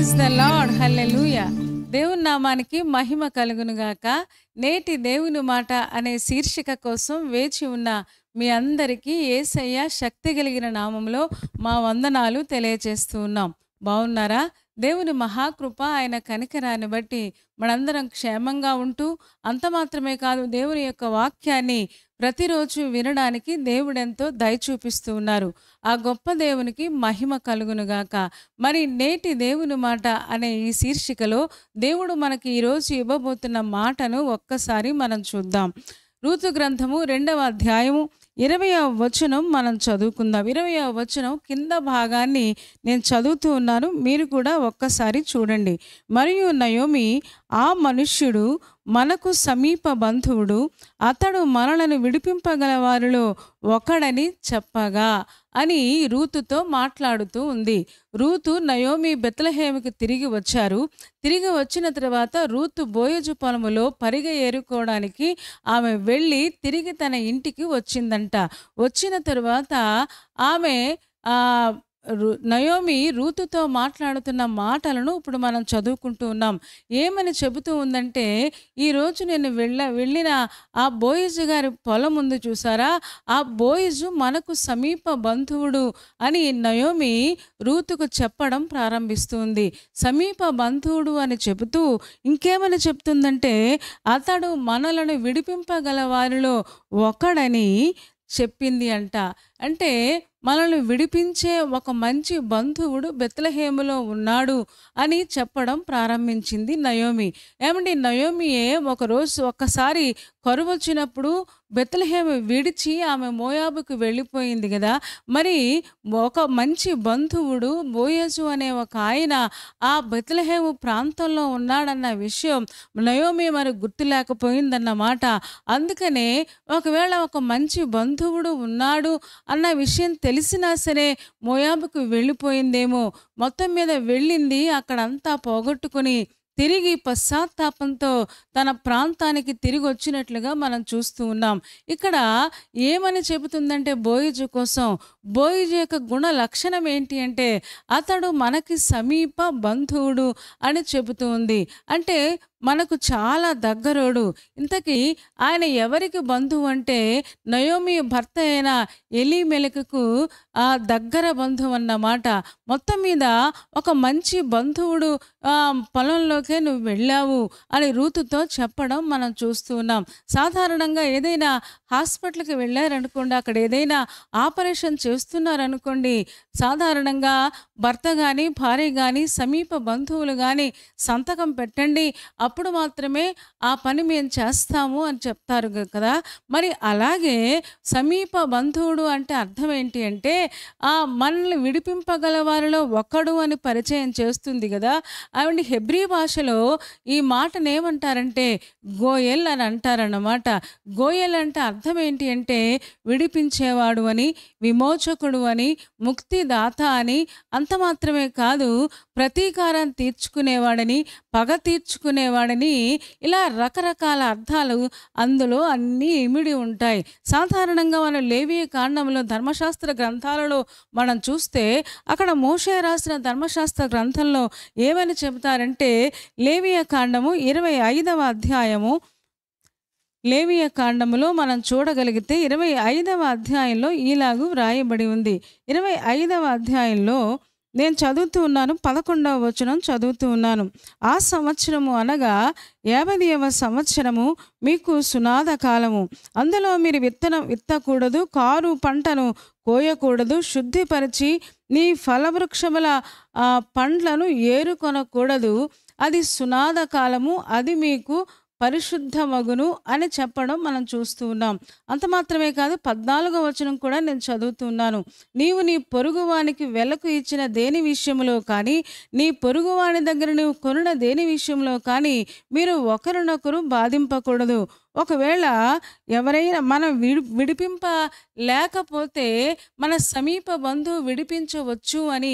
Praise the lord, హల్లెలూయా. దేవుని నామానికి మహిమ కలుగును గాక. నేటి దేవుని మాట అనే శీర్షిక కోసం వేచి ఉన్న మీ అందరికీ యేసయ్య శక్తి కలిగిన నామంలో మా వందనాలు తెలియజేస్తూ ఉన్నాం. బాగున్నారా? దేవుని మహాకృప, ఆయన కనికరాన్ని బట్టి మనందరం క్షేమంగా ఉంటూ, అంత మాత్రమే కాదు, దేవుని యొక్క వాక్యాన్ని ప్రతిరోజు వినడానికి దేవుడెంతో దయ చూపిస్తూ ఉన్నారు. ఆ గొప్ప దేవునికి మహిమ కలుగునుగాక. మరి నేటి దేవుని మాట అనే ఈ శీర్షికలో దేవుడు మనకి ఈరోజు ఇవ్వబోతున్న మాటను ఒక్కసారి మనం చూద్దాం. రూతు గ్రంథము 2వ అధ్యాయము 20వ వచనం మనం చదువుకుందాం. 20వ వచనం కింద భాగాన్ని నేను చదువుతూ ఉన్నాను, మీరు కూడా ఒక్కసారి చూడండి. మరియు నయోమి, ఆ మనుష్యుడు మనకు సమీప బంధువుడు, అతడు మనలను విడిపింపగల వారిలో ఒకడని చెప్పగా అని రూతుతో మాట్లాడుతూ ఉంది. రూతు నయోమి బెత్లెహేముకి తిరిగి వచ్చారు. తిరిగి వచ్చిన తర్వాత రూతు బోయజు పొలములో పరిగ ఏరుకోవడానికి ఆమె వెళ్ళి తిరిగి తన ఇంటికి వచ్చిందంట. వచ్చిన తరువాత ఆమె నయోమి రూతుతో మాట్లాడుతున్న మాటలను ఇప్పుడు మనం చదువుకుంటూ ఉన్నాం. ఏమని చెబుతూ ఉందంటే, ఈరోజు నేను వెళ్ళిన ఆ బోయిజు గారి పొలం ఉంది చూసారా, ఆ బోయిజు మనకు సమీప బంధువుడు అని నయోమి రూతుకు చెప్పడం ప్రారంభిస్తుంది. సమీప బంధువుడు అని చెబుతూ ఇంకేమని చెప్తుందంటే, అతడు మనలను విడిపింపగల వారిలో ఒకడని చెప్పింది అంట. అంటే మనల్ని విడిపించే ఒక మంచి బంధువుడు బెత్లెహేములో ఉన్నాడు అని చెప్పడం ప్రారంభించింది నయోమి. ఏమండి, నయోమియే ఒక్కసారి కరువు వచ్చినప్పుడు బెత్లెహేము విడిచి ఆమె మోయాబుకు వెళ్ళిపోయింది కదా. మరి ఒక మంచి బంధువుడు బోయజు అనే ఒక ఆయన ఆ బెత్లెహేము ప్రాంతంలో ఉన్నాడన్న విషయం నయోమి మరి గుర్తు లేకపోయిందన్నమాట. అందుకనే ఒకవేళ ఒక మంచి బంధువుడు ఉన్నాడు అన్న విషయం తెలిసినా సరే మోయాబుకు వెళ్ళిపోయిందేమో. మొత్తం మీద వెళ్ళింది, అక్కడంతా పోగొట్టుకుని తిరిగి పశ్చాత్తాపంతో తన ప్రాంతానికి తిరిగి వచ్చినట్లుగా మనం చూస్తూ ఉన్నాం. ఇక్కడ ఏమని చెబుతుందంటే, బోయజు కోసం బోయజు యొక్క గుణ లక్షణం ఏంటి అంటే, అతడు మనకి సమీప బంధువుడు అని చెబుతూ ఉంది. అంటే మనకు చాలా దగ్గరోడు. ఇంతకీ ఆయన ఎవరికి బంధువు అంటే, నయోమి భర్త అయిన ఎలీమెలకుకు ఆ దగ్గర బంధువు అన్నమాట. మొత్తం మీద ఒక మంచి బంధువుడు పొలంలోకే నువ్వు వెళ్ళావు అని రూతుతో చెప్పడం మనం చూస్తూ ఉన్నాం. సాధారణంగా ఏదైనా హాస్పిటల్కి వెళ్ళారనుకోండి, అక్కడ ఏదైనా ఆపరేషన్ చేస్తున్నారనుకోండి, సాధారణంగా భర్త కానీ భార్య కానీ సమీప బంధువులు కానీ సంతకం పెట్టండి, అప్పుడు మాత్రమే ఆ పని మేము చేస్తాము అని చెప్తారు కదా. మరి అలాగే సమీప బంధువుడు అంటే అర్థం ఏంటి అంటే, ఆ మనల్ని విడిపింపగల వారిలో ఒకడు అని పరిచయం చేస్తుంది కదా. అవండి హెబ్రీ భాషలో ఈ మాటను ఏమంటారంటే గోయెల్ అని అంటారన్నమాట. గోయెల్ అంటే అర్థం ఏంటి అంటే విడిపించేవాడు అని, విమోచకుడు అని, ముక్తిదాత అని. అంత మాత్రమే కాదు, ప్రతీకారం తీర్చుకునేవాడని, పగ తీర్చుకునేవాడని, ఇలా రకరకాల అర్థాలు అందులో అన్నీ ఇమిడి ఉంటాయి. సాధారణంగా మనం లేవీయ కాండంలో ధర్మశాస్త్ర గ్రంథాలలో మనం చూస్తే, అక్కడ మోషే రాసిన ధర్మశాస్త్ర గ్రంథంలో ఏమని చెబుతారంటే, లేవీయ కాండము 25వ అధ్యాయము, లేవీయ కాండములో మనం చూడగలిగితే 25వ అధ్యాయంలో ఈలాగు వ్రాయబడి ఉంది. 25వ అధ్యాయంలో నేను చదువుతూ ఉన్నాను, 11వ వచనం చదువుతూ ఉన్నాను. ఆ సంవత్సరము అనగా 50వ సంవత్సరము మీకు సునాద కాలము. అందులో మీరు విత్తనం విత్తకూడదు, కారు పంటను కోయకూడదు, శుద్ధిపరిచి నీ ఫలవృక్షముల పండ్లను ఏరుకొనకూడదు. అది సునాద కాలము, అది మీకు పరిశుద్ధమగును అని చెప్పడం మనం చూస్తూ ఉన్నాం. అంత మాత్రమే కాదు, 14వ వచనం కూడా నేను చదువుతున్నాను. నీవు నీ పొరుగువానికి వెలకు ఇచ్చిన దేని విషయంలో కానీ, నీ పొరుగువాని దగ్గర నువ్వు కొనిన దేని విషయంలో కానీ మీరు ఒకరినొకరు బాధింపకూడదు. ఒకవేళ ఎవరైనా మనం విడిపింప లేకపోతే మన సమీప బంధువు విడిపించవచ్చు అని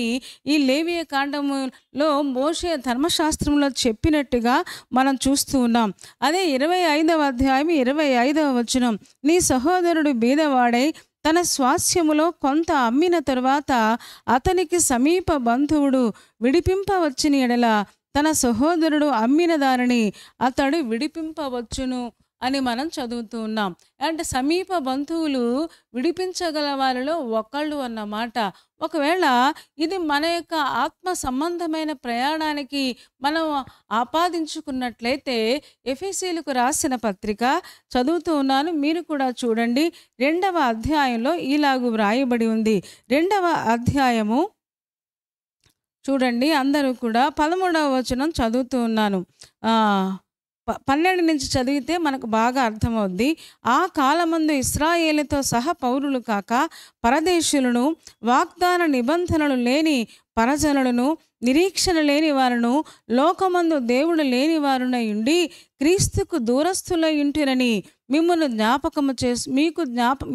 ఈ లేవీయ కాండములో మోషే ధర్మశాస్త్రంలో చెప్పినట్టుగా మనం చూస్తూ ఉన్నాం. అదే 25వ అధ్యాయం 25వ వచనం, నీ సహోదరుడు బీదవాడై తన స్వాస్థ్యములో కొంత అమ్మిన తరువాత అతనికి సమీప బంధువుడు విడిపింపవచ్చిన ఎడల తన సహోదరుడు అమ్మిన దానిని అతడు విడిపింపవచ్చును అని మనం చదువుతూ ఉన్నాం. అంటే సమీప బంధువులు విడిపించగల వారిలో ఒకళ్ళు అన్నమాట. ఒకవేళ ఇది మన యొక్క ఆత్మ సంబంధమైన ప్రయాణానికి మనం ఆపాదించుకున్నట్లయితే ఎఫెసీయులకు రాసిన పత్రిక చదువుతూ ఉన్నాను, మీరు కూడా చూడండి. 2వ అధ్యాయంలో ఇలాగు వ్రాయబడి ఉంది. 2వ అధ్యాయము చూడండి, అందరూ కూడా 13వ వచనం చదువుతూ ఉన్నాను. 12 నుంచి చదివితే మనకు బాగా అర్థమవుద్ది. ఆ కాలమందు ఇశ్రాయేలుతో సహా పౌరులు కాక పరదేశులను, వాగ్దాన నిబంధనలు లేని పరజనులను, నిరీక్షణ లేని వారును, లోకమందు దేవుడు లేని వారునై ఉండి క్రీస్తుకు దూరస్థులై ఉంటిరని మిమ్మల్ని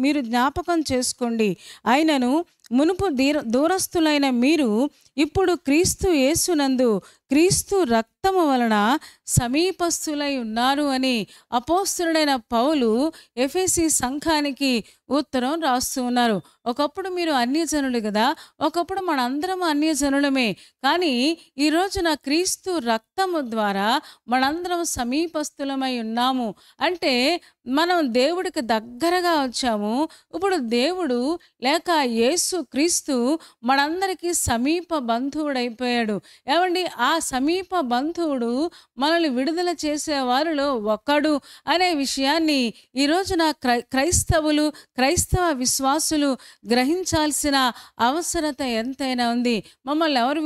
మీరు జ్ఞాపకం చేసుకోండి. అయినను మునుపు దూరస్థులైన మీరు ఇప్పుడు క్రీస్తు యేసునందు క్రీస్తు రక్తము వలన సమీపస్థులై ఉన్నారు అని అపోస్తలుడైన పౌలు ఎఫెసీ సంఘానికి ఉత్తరం రాస్తూ ఉన్నారు. ఒకప్పుడు మీరు అన్యజనులు కదా, ఒకప్పుడు మనందరం అన్యజనులమే. కానీ ఈ రోజున క్రీస్తు రక్తము ద్వారా మనందరం సమీపస్థులమై ఉన్నాము. అంటే మనం దేవుడికి దగ్గరగా వచ్చాము. ఇప్పుడు దేవుడు లేక యేసు క్రీస్తు మనందరికీ సమీప బంధువుడైపోయాడు. ఏమండి, ఆ సమీప బంధువుడు మనల్ని విడుదల చేసే వారిలో ఒకడు అనే విషయాన్ని ఈ రోజున క్రైస్తవులు, క్రైస్తవ విశ్వాసులు గ్రహించాల్సిన అవసరత ఎంతైనా ఉంది. మమ్మల్ని ఎవరు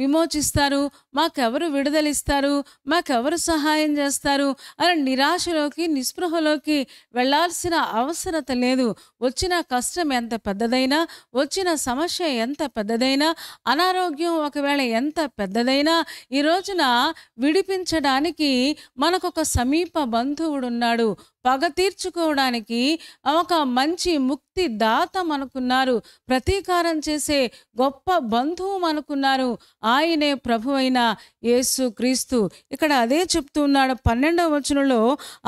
విమోచిస్తారు, మాకెవరు విడుదలిస్తారు, మాకెవరు సహాయం చేస్తారు అని నిరాశలోకి, నిస్పృహలోకి వెళ్ళాల్సిన అవసరత లేదు. వచ్చిన కష్టం ఎంత పెద్దదైనా, వచ్చిన సమస్య ఎంత పెద్దదైనా, అనారోగ్యం ఒకవేళ ఎంత పెద్దదైనా ఈ రోజున విడిపించడానికి మనకొక సమీప బంధువుడున్నాడు. పగ తీర్చుకోవడానికి ఒక మంచి ముక్తి దాత మనకున్నారు. ప్రతీకారం చేసే గొప్ప బంధువు మనకున్నారు. ఆయనే ప్రభువైన యేసు క్రీస్తు. ఇక్కడ అదే చెప్తూ ఉన్నాడు 12వ వచనంలో,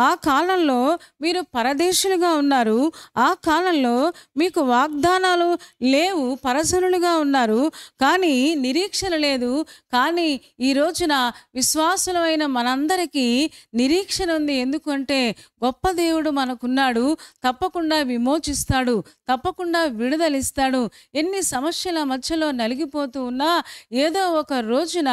ఆ కాలంలో మీరు పరదేశులుగా ఉన్నారు, ఆ కాలంలో మీకు వాగ్దానాలు లేవు, పరజనులుగా ఉన్నారు, కానీ నిరీక్షణ లేదు. కానీ ఈ రోజున విశ్వాసులమైన మనందరికీ నిరీక్షణ ఉంది. ఎందుకంటే గొప్ప దేవుడు మనకున్నాడు. తప్పకుండా విమోచిస్తాడు, తప్పకుండా విడుదలిస్తాడు. ఎన్ని సమస్యల మధ్యలో నలిగిపోతూ ఉన్నా ఏదో ఒక రోజున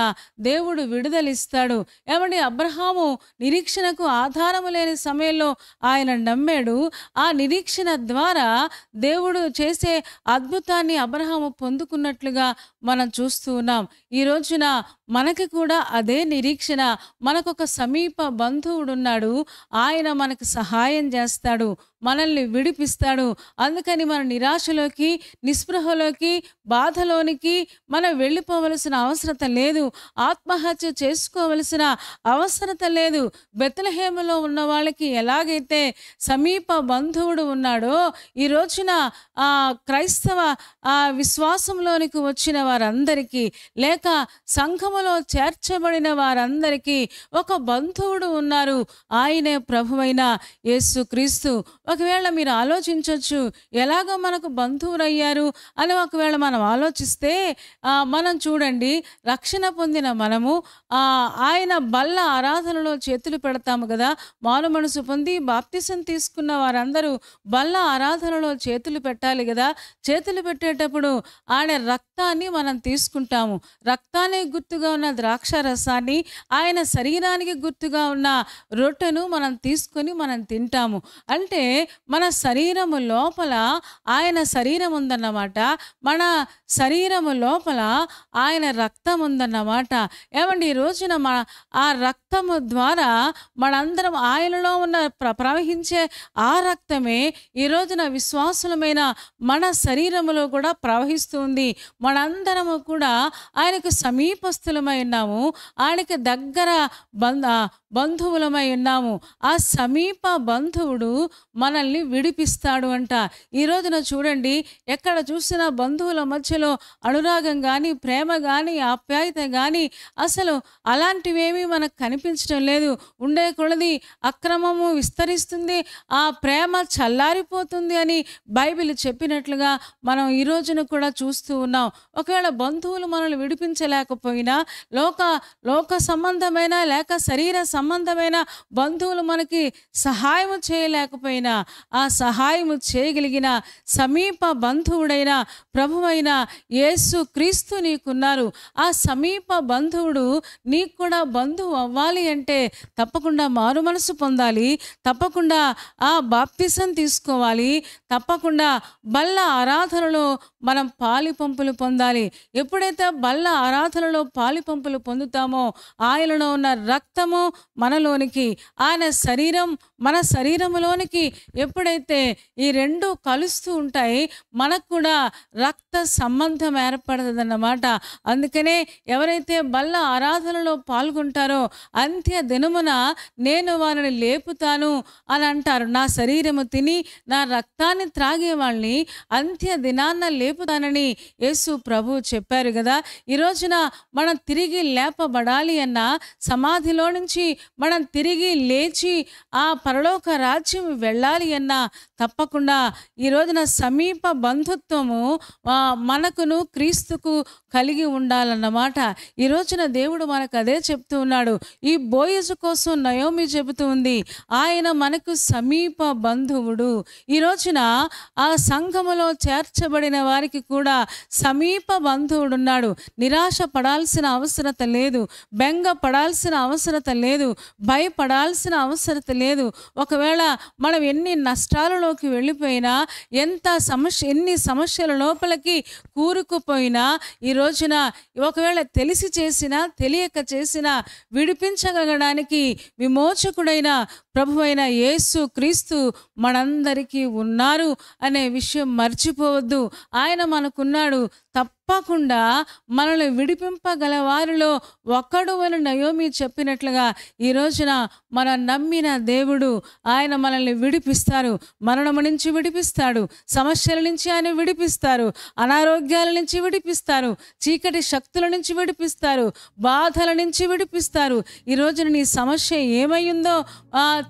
దేవుడు విడుదలిస్తాడు. ఏమండి, అబ్రహాము నిరీక్షణకు ఆధారము లేని సమయంలో ఆయన నమ్మాడు. ఆ నిరీక్షణ ద్వారా దేవుడు చేసే అద్భుతాన్ని అబ్రహాము పొందుకున్నట్లుగా మనం చూస్తూ ఉన్నాం. ఈ రోజున మనకి కూడా అదే నిరీక్షణ. మనకొక సమీప బంధువుడున్నాడు. ఆయన మనకు సహాయం చేస్తాడు, మనల్ని విడిపిస్తాడు. అందుకని మన నిరాశలోకి, నిస్పృహలోకి, బాధలోనికి మనం వెళ్ళిపోవలసిన అవసరత లేదు. ఆత్మహత్య చేసుకోవలసిన అవసరత లేదు. బెత్లెహేములో ఉన్న వాళ్ళకి ఎలాగైతే సమీప బంధువుడు ఉన్నాడో, ఈ రోజున క్రైస్తవ విశ్వాసంలోనికి వచ్చిన వారందరికీ, లేక సంఘములో చేర్చబడిన వారందరికీ ఒక బంధువుడు ఉన్నారు. ఆయనే ప్రభువైన యేసు క్రీస్తు. ఒకవేళ మీరు ఆలోచించవచ్చు, ఎలాగో మనకు బంధువులయ్యారు అని ఒకవేళ మనం ఆలోచిస్తే, మనం చూడండి, రక్షణ పొందిన మనము ఆయన బల్ల ఆరాధనలో చేతులు పెడతాము కదా. మారు మనసు పొంది బాప్తిసం తీసుకున్న వారందరూ బల్ల ఆరాధనలో చేతులు పెట్టాలి కదా. చేతులు పెట్టేటప్పుడు ఆయన రక్తాన్ని మనం తీసుకుంటాము. రక్తానికి గుర్తుగా ఉన్న ద్రాక్ష రసాన్ని, ఆయన శరీరానికి గుర్తుగా ఉన్న రొట్టెను మనం తీసుకొని మనం తింటాము. అంటే మన శరీరము లోపల ఆయన శరీరం ఉందన్నమాట. మన శరీరము లోపల ఆయన రక్తం ఉందన్నమాట. ఏమండి, ఈ రోజున ఆ రక్తము ద్వారా మనందరం ఆయనలో ఉన్న ప్రవహించే ఆ రక్తమే ఈ రోజున విశ్వాసులమైన మన శరీరములో కూడా ప్రవహిస్తుంది. మనందరము కూడా ఆయనకు సమీపస్థులమై ఉన్నాము. ఆయనకి దగ్గర బంధువులమై ఉన్నాము. ఆ సమీప బంధువుడు మనల్ని విడిపిస్తాడు అంట. ఈ రోజున చూడండి, ఎక్కడ చూసినా బంధువుల మధ్యలో అనురాగం కానీ, ప్రేమ కానీ, ఆప్యాయత కానీ అసలు అలాంటివేమీ మనకు కనిపించడం లేదు. ఉండే కొలది అక్రమము విస్తరిస్తుంది, ఆ ప్రేమ చల్లారిపోతుంది అని బైబిల్ చెప్పినట్లుగా మనం ఈ రోజున కూడా చూస్తూ ఉన్నాం. ఒకవేళ బంధువులు మనల్ని విడిపించలేకపోయినా, లోక సంబంధమైన లేక శరీర సంబంధమైన బంధువులు మనకి సహాయము చేయలేకపోయినా, ఆ సహాయము చేయగలిగిన సమీప బంధువుడైన ప్రభువైన యేసు క్రీస్తు నీకున్నారు. ఆ సమీప బంధువుడు నీకు కూడా బంధువు అవ్వాలి అంటే తప్పకుండా మారు మనసు పొందాలి, తప్పకుండా ఆ బాప్తిసం తీసుకోవాలి, తప్పకుండా బల్ల ఆరాధనలో మనం పాలిపంపులు పొందాలి. ఎప్పుడైతే బల్ల ఆరాధనలో పాలిపంపులు పొందుతామో ఆయనలో ఉన్న రక్తము మనలోనికి, ఆయన శరీరం మన శరీరములోనికి ఎప్పుడైతే ఈ రెండు కలుస్తూ ఉంటాయి, మనకు కూడా రక్త సంబంధం ఏర్పడుతుందన్నమాట. అందుకనే ఎవరైతే బల్ల ఆరాధనలో పాల్గొంటారో అంత్య దినమున నేను వారిని లేపుతాను అని అంటారు. నా శరీరము తిని నా రక్తాన్ని త్రాగే వాళ్ళని అంత్య దినాన్న లేపుతానని యేసు ప్రభు చెప్పారు కదా. ఈ రోజున మనం తిరిగి లేపబడాలి అన్న, సమాధిలో నుంచి మనం తిరిగి లేచి ఆ పరలోక రాజ్యం వెళ్ళాలి అన్న తప్పకుండా ఈ రోజున సమీప బంధుత్వము మనకును క్రీస్తుకు కలిగి ఉండాలన్నమాట. ఈ రోజున దేవుడు మనకు అదే చెప్తూ ఉన్నాడు. ఈ బోయజు కోసం నయోమి చెబుతూ ఉంది, ఆయన మనకు సమీప బంధువుడు. ఈ రోజున ఆ సంఘములో చేర్చబడిన వారికి కూడా సమీప బంధువుడు ఉన్నాడు. నిరాశ పడాల్సిన అవసరత లేదు, బెంగ పడాల్సిన అవసరత లేదు, భయపడాల్సిన అవసరత లేదు. ఒకవేళ మనం ఎన్ని నష్టాలలోకి వెళ్ళిపోయినా, ఎన్ని సమస్యల లోపలికి కూరుకుపోయినా, ఈ రోజున ఒకవేళ తెలిసి చేసినా తెలియక చేసినా విడిపించగలగడానికి విమోచకుడైన ప్రభువైన యేసు క్రీస్తు మనందరికీ ఉన్నారు అనే విషయం మర్చిపోవద్దు. ఆయన మనకున్నాడు. తప్పకుండా మనల్ని విడిపింపగల వారిలో ఒకడు అని నయోమి చెప్పినట్లుగా ఈ రోజున మనం నమ్మిన దేవుడు ఆయన మనల్ని విడిపిస్తారు. మరణము నుంచి విడిపిస్తాడు, సమస్యల నుంచి ఆయన విడిపిస్తారు, అనారోగ్యాల నుంచి విడిపిస్తారు, చీకటి శక్తుల నుంచి విడిపిస్తారు, బాధల నుంచి విడిపిస్తారు. ఈ రోజున నీ సమస్య ఏమైందో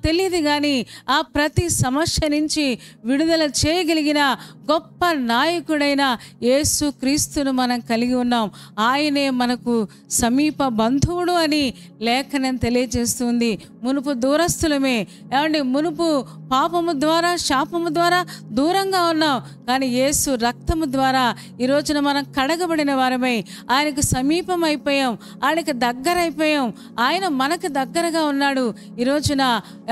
తెలియదు కానీ ఆ ప్రతి సమస్య నుంచి విడుదల చేయగలిగిన గొప్ప నాయకుడైన యేసు క్రీస్తును మనం కలిగి ఉన్నాం. ఆయనే మనకు సమీప బంధువుడు అని లేఖనం తెలియజేస్తుంది. మునుపు దూరస్తులమే, ఏమండి, మునుపు పాపము ద్వారా శాపము ద్వారా దూరంగా ఉన్నాం, కానీ యేసు రక్తము ద్వారా ఈ రోజున మనం కడగబడిన వారమై ఆయనకు సమీపం అయిపోయాం, ఆయనకు దగ్గర అయిపోయాం. ఆయన మనకు దగ్గరగా ఉన్నాడు. ఈ రోజున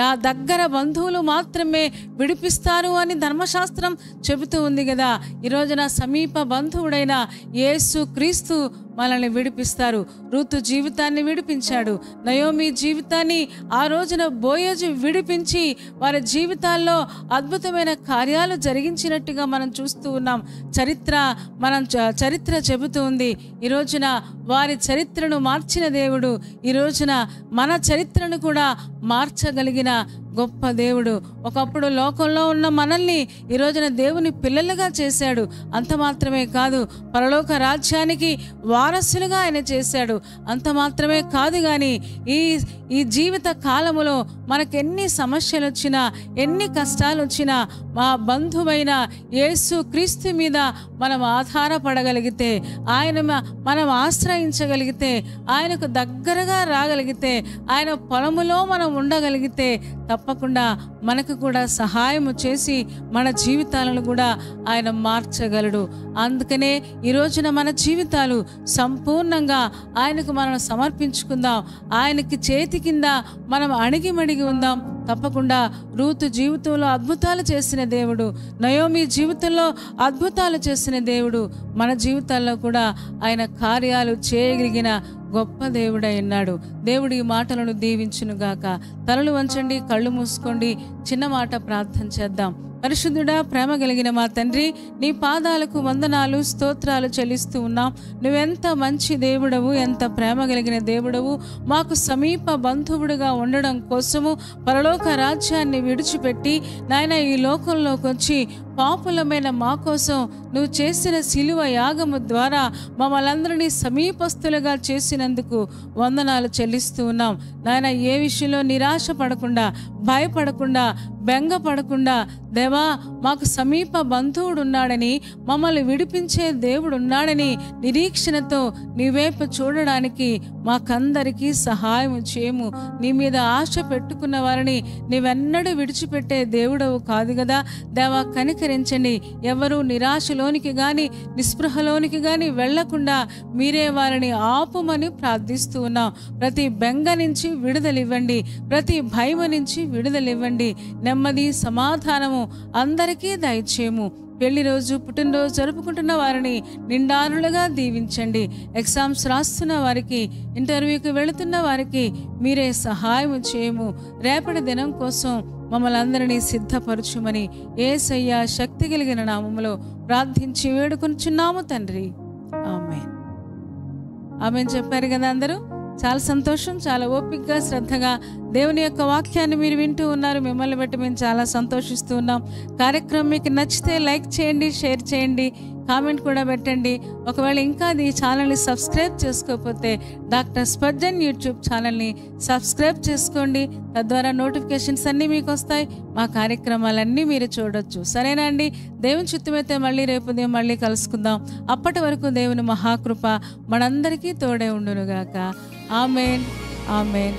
ఆ దగ్గర బంధువులు మాత్రమే విడిపిస్తారు అని ధర్మశాస్త్రం చెబుతూ ఉంది కదా. ఈ రోజున సమీప బంధువుడైన యేసు క్రీస్తు మనల్ని విడిపిస్తారు. రూతు జీవితాన్ని విడిపించాడు, నయోమి జీవితాన్ని ఆ రోజున బోయజు విడిపించి వారి జీవితాల్లో అద్భుతమైన కార్యాలు జరిగించినట్టుగా మనం చూస్తూ ఉన్నాం. చరిత్ర చెబుతూ ఉంది. ఈ రోజున వారి చరిత్రను మార్చిన దేవుడు ఈ రోజున మన చరిత్రను కూడా మార్చగలిగిన గొప్ప దేవుడు. ఒకప్పుడు లోకంలో ఉన్న మనల్ని ఈ రోజున దేవుని పిల్లలుగా చేశాడు. అంత మాత్రమే కాదు, పరలోక రాజ్యానికి వారసులుగా ఆయన చేశాడు. అంత మాత్రమే కాదు కానీ ఈ జీవిత కాలములో మనకెన్ని సమస్యలు వచ్చినా, ఎన్ని కష్టాలు వచ్చినా, మా బంధువైన యేసు క్రీస్తు మీద మనం ఆధారపడగలిగితే, మనం ఆశ్రయించగలిగితే, ఆయనకు దగ్గరగా రాగలిగితే, ఆయన పొలములో మనం ఉండగలిగితే తప్పకుండా మనకు కూడా సహాయము చేసి మన జీవితాలను కూడా ఆయన మార్చగలడు. అందుకనే ఈ రోజున మన జీవితాలు సంపూర్ణంగా ఆయనకు మనం సమర్పించుకుందాం. ఆయనకి చేతి కింద మనం అణిగిమణిగి ఉందాం. తప్పకుండా రూతు జీవితంలో అద్భుతాలు చేసిన దేవుడు, నయోమి జీవితంలో అద్భుతాలు చేసిన దేవుడు మన జీవితాల్లో కూడా ఆయన కార్యాలు చేయగలిగిన గొప్ప దేవుడై ఉన్నాడు. దేవుడి ఈ మాటలను దీవించునుగాక. తలలు వంచండి, కళ్ళు మూసుకోండి, చిన్న మాట ప్రార్థన చేద్దాం. పరిశుద్ధుడా, ప్రేమ కలిగిన మా తండ్రి, నీ పాదాలకు వందనాలు, స్తోత్రాలు చెల్లిస్తూ ఉన్నాం. నువ్వెంత మంచి దేవుడవు, ఎంత ప్రేమ కలిగిన దేవుడవు. మాకు సమీప బంధువుడుగా ఉండడం కోసము పరలోక రాజ్యాన్ని విడిచిపెట్టి నాయన ఈ లోకంలోకి వచ్చి పాపులమైన మా కోసం నువ్వు చేసిన శిలువ యాగము ద్వారా మమ్మల్ందరినీ సమీపస్తులుగా చేసినందుకు వందనాలు చెల్లిస్తూ ఉన్నాం. నాయన ఏ విషయంలో నిరాశ పడకుండా, భయపడకుండా, బెంగపడకుండా దేవా మాకు సమీప బంధువుడు ఉన్నాడని, మమ్మల్ని విడిపించే దేవుడు ఉన్నాడని నిరీక్షణతో నీ వైపు చూడడానికి మాకందరికీ సహాయం చేయము. నీ మీద ఆశ పెట్టుకున్న వారిని నీవెన్నడూ విడిచిపెట్టే దేవుడవు కాదు కదా దేవా, కనికరించండి. ఎవరు నిరాశలోనికి కానీ నిస్పృహలోనికి కానీ వెళ్లకుండా మీరే వారిని ఆపుమని ప్రార్థిస్తూ ఉన్నాం. ప్రతి బెంగ నుంచి విడుదలివ్వండి, ప్రతి భయం నుంచి విడుదలివ్వండి. నెమ్మది, సమాధానము అందరికీ దయచేయము. పెళ్లి రోజు, పుట్టినరోజు జరుపుకుంటున్న వారిని నిండారులుగా దీవించండి. ఎగ్జామ్స్ రాస్తున్న వారికి, ఇంటర్వ్యూకి వెళుతున్న వారికి మీరే సహాయం చేయము. రేపటి దినం కోసం మమ్మల్ని అందరినీ సిద్ధపరచుమని యేసయ్య శక్తి కలిగిన నామములో ప్రార్థించి వేడుకొనుచున్నాము తండ్రి. ఆమేన్. ఆమేన్ చెప్పారు కదా అందరూ. చాలా సంతోషం. చాలా ఓపికగా, శ్రద్ధగా దేవుని యొక్క వాక్యాన్ని మీరు వింటూ ఉన్నారు. మిమ్మల్ని బట్టి మేము చాలా సంతోషిస్తూ ఉన్నాం. కార్యక్రమం మీకు నచ్చితే లైక్ చేయండి, షేర్ చేయండి, కామెంట్ కూడా పెట్టండి. ఒకవేళ ఇంకా ఈ ఛానల్ని సబ్స్క్రైబ్ చేసుకోకపోతే డాక్టర్ స్పర్జన్ యూట్యూబ్ ఛానల్ని సబ్స్క్రైబ్ చేసుకోండి. తద్వారా నోటిఫికేషన్స్ అన్నీ మీకు వస్తాయి. మా కార్యక్రమాలన్నీ మీరు చూడొచ్చు. సరేనా అండి? దేవుని చిత్తమైతే మళ్ళీ రేపు ఉదయం మళ్ళీ కలుసుకుందాం. అప్పటి వరకు దేవుని మహాకృప మనందరికీ తోడే ఉండునుగాక. ఆమేన్, ఆమేన్.